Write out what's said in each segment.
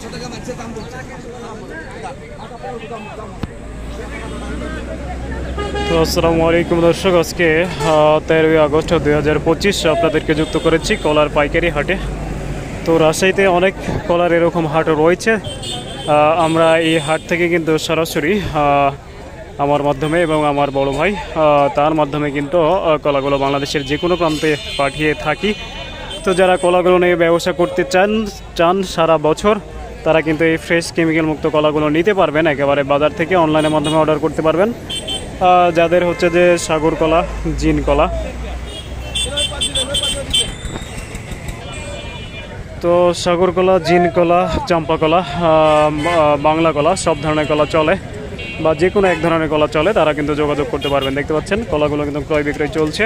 তো আসসালামু আলাইকুম দর্শক, আজকে 13 আগস্ট 2025 আপনাদেরকে যুক্ত করেছি কলার পাইকারি হাটে। তো রাজশাহীতে অনেক কলার এরকম হাট রয়েছে। আমরা এই হাট থেকে কিন্তু সরাসরি আমার মাধ্যমে এবং আমার বড় ভাই তার মাধ্যমে কিন্তু কলাগুলো বাংলাদেশের যে কোনো প্রান্তে পাঠিয়ে থাকি। তো যারা কলাগুলো নিয়ে ব্যবসা করতে চান সারা বছর, তারা কিন্তু এই ফ্রেশ কেমিক্যাল মুক্ত কলাগুলো নিতে পারবেন একেবারে বাজার থেকে, অনলাইনের মাধ্যমে অর্ডার করতে পারবেন। যাদের হচ্ছে যে সাগর কলা, জিন কলা, তো সাগর কলা, জিন কলা, চাম্পা কলা, বাংলা কলা, সব ধরনের কলা চলে বা যে কোনো এক ধরনের কলা চলে, তারা কিন্তু যোগাযোগ করতে পারবেন। দেখতে পাচ্ছেন কলাগুলো কিন্তু ক্রয় বিক্রয় চলছে।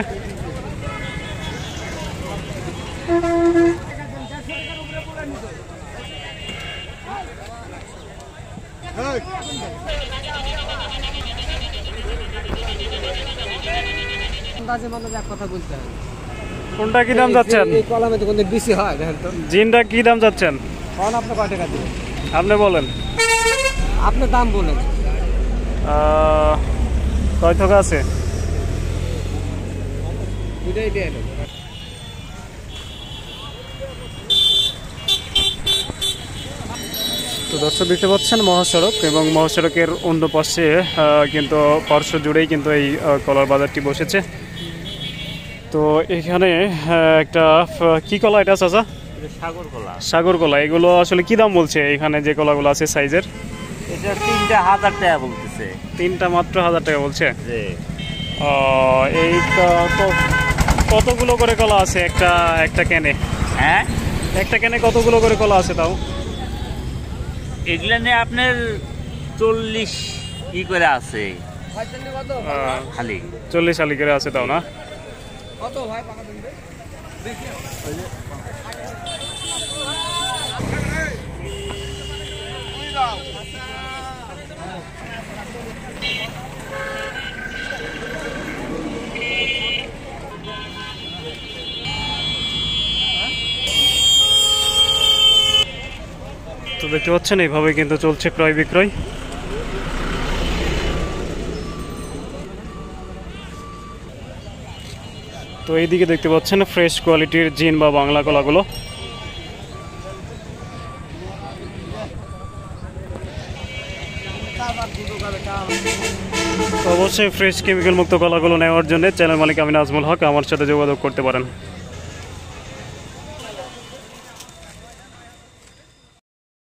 কোনটা কি দাম যাচ্ছেন? জিনটা কি দাম যাচ্ছেন? আপনি বলেন, আপনার দাম বলেন। কয় টাকা আছে? তো দর্শক দেখতে পাচ্ছেন মহাসড়ক, এবং মহাসড়কের অন্য পাশে কিন্তু পার্শ্ব জুড়েই কিন্তু এই কলার বাজারটি বসেছে। তো এখানে একটা কি কলা এটা চাচা? সাগর কলা। সাগর কলা। এগুলো আসলে কি দাম বলছে এখানে যে কলাগুলো আছে সাইজের? এটা 3,000 টাকা বলতেছে। 3টা মাত্র 1000 টাকা বলছে। এই কতগুলো করে কলা আছে একটা ক্যানে? হ্যাঁ, একটা ক্যানে কতগুলো করে কলা আছে তাও? এগুলা নিয়ে আপনার 40 কি করে আছে, খালি 40 আলি করে আছে তাও না? তো দেখতে পাচ্ছেন এইভাবে কিন্তু চলছে ক্রয় বিক্রয়। তো এইদিকে দেখতে পাচ্ছেন ফ্রেশ কোয়ালিটির জিন বা বাংলা কলাগুলো। অবশ্যই ফ্রেশ কেমিক্যাল মুক্ত কলাগুলো নেওয়ার জন্য চ্যানেল মালিক আমি নাজমুল হক, আমার সাথে যোগাযোগ করতে পারেন।